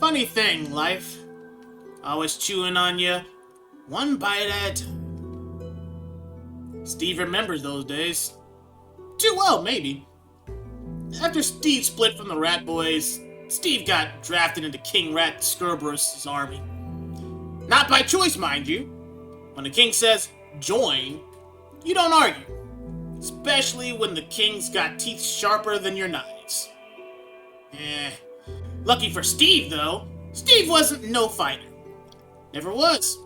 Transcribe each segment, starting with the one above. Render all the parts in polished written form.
Funny thing, life. Always chewing on you, one bite at a time. Steve remembers those days. Too well, maybe. After Steve split from the Rat Boys, Steve got drafted into King Scabrous Army. Not by choice, mind you. When the king says, join, you don't argue. Especially when the king's got teeth sharper than your knives. Lucky for Steve, though, Steve wasn't no fighter. Never was.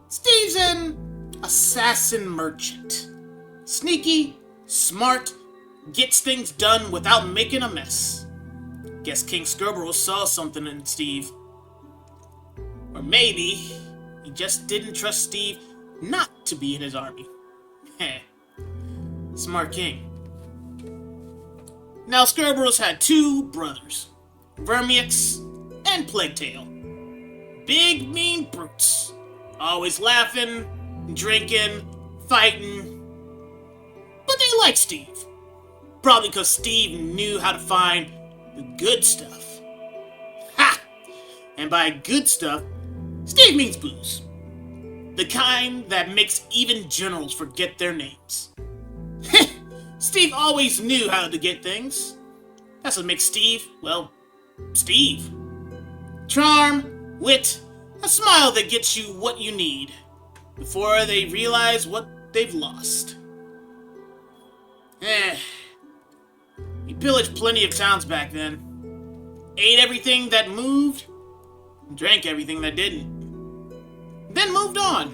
Steve's an assassin merchant. Sneaky, smart, gets things done without making a mess. Guess King Scabrous saw something in Steve. Or maybe he just didn't trust Steve not to be in his army. Heh. Smart king. Now Scabrous had two brothers, Vermix and Plaguetail. Big mean brutes. Always laughing, drinking, fighting. But they liked Steve. Probably because Steve knew how to find the good stuff. Ha! And by good stuff, Steve means booze. The kind that makes even generals forget their names. Steve always knew how to get things. That's what makes Steve, well, Steve. Charm, wit, a smile that gets you what you need before they realize what they've lost. He pillaged plenty of towns back then. Ate everything that moved, and drank everything that didn't. Then moved on.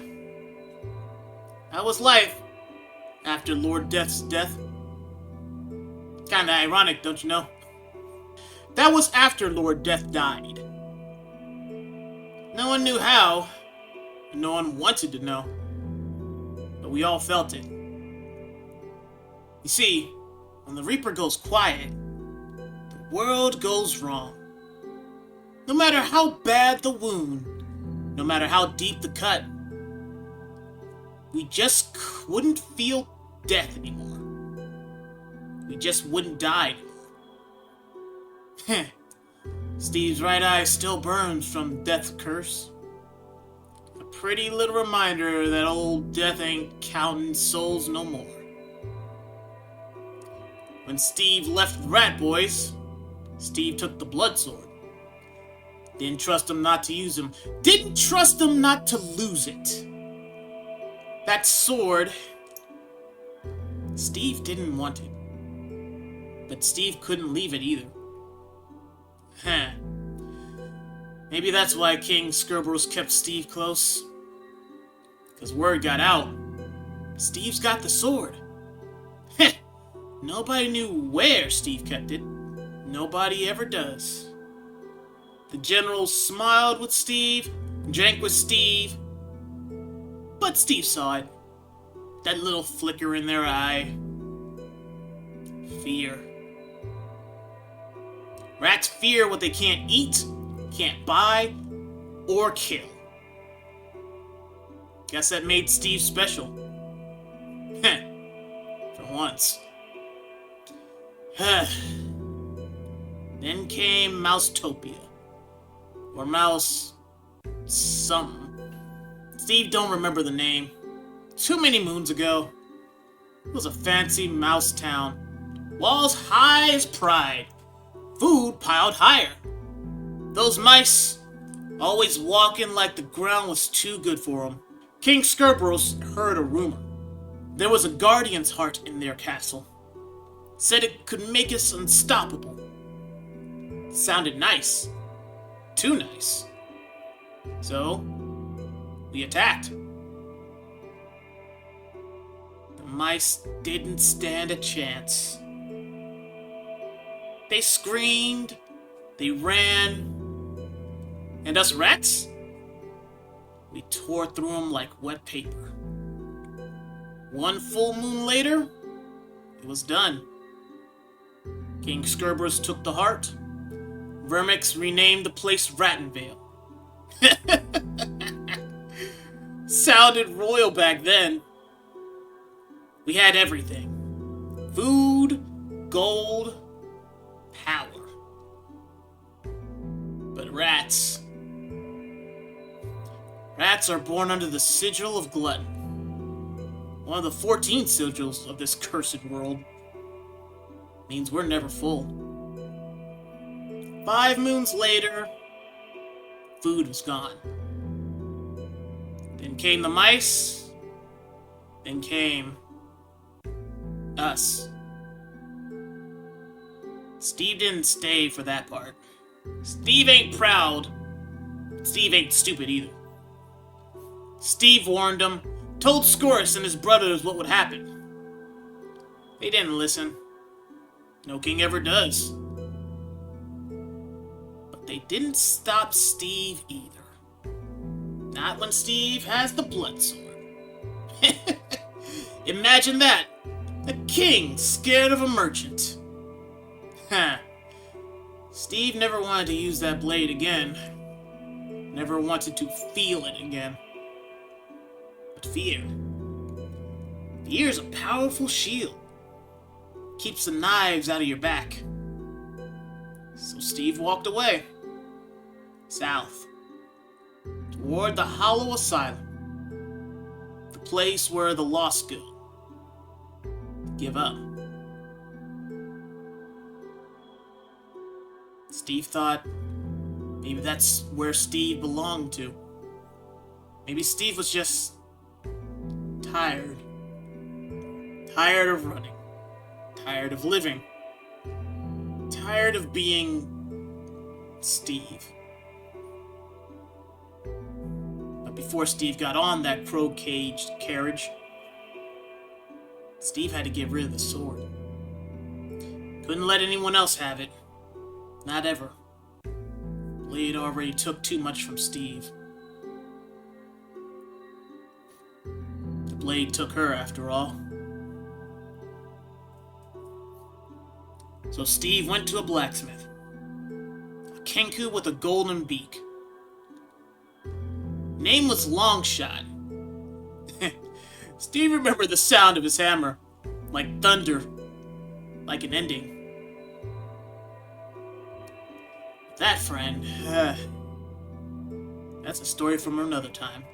That was life after Lord Death's death. Kinda ironic, don't you know? That was after Lord Death died. No one knew how, and no one wanted to know. But we all felt it. You see, when the Reaper goes quiet, the world goes wrong. No matter how bad the wound, no matter how deep the cut, we just wouldn't feel death anymore. We just wouldn't die anymore. Steve's right eye still burns from Death's curse. A pretty little reminder that old Death ain't counting souls no more. When Steve left the Rat Boys, Steve took the blood sword. Didn't trust him not to use him. Didn't trust him not to lose it. That sword, Steve didn't want it. But Steve couldn't leave it either. Maybe that's why King Scabrous kept Steve close. Because word got out. Steve's got the sword. Nobody knew where Steve kept it. Nobody ever does. The generals smiled with Steve, drank with Steve. But Steve saw it. That little flicker in their eye. Fear. Rats fear what they can't eat, can't buy, or kill. Guess that made Steve special. For once. Then came Mousetopia. Or Mouse... something. Steve don't remember the name. Too many moons ago. It was a fancy mouse town. Walls high as pride. Food piled higher. Those mice, always walking like the ground was too good for them. King Scabrous heard a rumor. There was a guardian's heart in their castle. Said it could make us unstoppable. Sounded nice. Too nice. So, we attacked. The mice didn't stand a chance. They screamed, they ran, and us rats, we tore through them like wet paper. One full moon later, it was done. King Scabrous took the heart. Vermix renamed the place Rattenvale. Sounded royal back then. We had everything. Food, gold, power. But Rats. Rats are born under the sigil of Glutton, one of the 14 sigils of this cursed world. Means we're never full. 5 moons later, food was gone. Then came the mice. Then came us. Steve didn't stay for that part. Steve ain't proud. Steve ain't stupid either. Steve warned him, told Scabrous and his brothers what would happen. They didn't listen. No king ever does. But they didn't stop Steve either. Not when Steve has the blood sword. Imagine that. A king scared of a merchant. Huh. Steve never wanted to use that blade again. Never wanted to feel it again. But fear. Fear's a powerful shield. Keeps the knives out of your back. So Steve walked away. South. Toward the Hollow Asylum. The place where the lost go. Give up. Steve thought maybe that's where Steve belonged to. Maybe Steve was just tired. Tired of running. Tired of living. Tired of being Steve. But before Steve got on that crow-caged carriage, Steve had to get rid of the sword. Couldn't let anyone else have it. Not ever. Blade already took too much from Steve. The blade took her, after all. So Steve went to a blacksmith. A kenku with a golden beak. Name was Longshot. Steve remembered the sound of his hammer. Like thunder. Like an ending. That friend, that's a story from another time.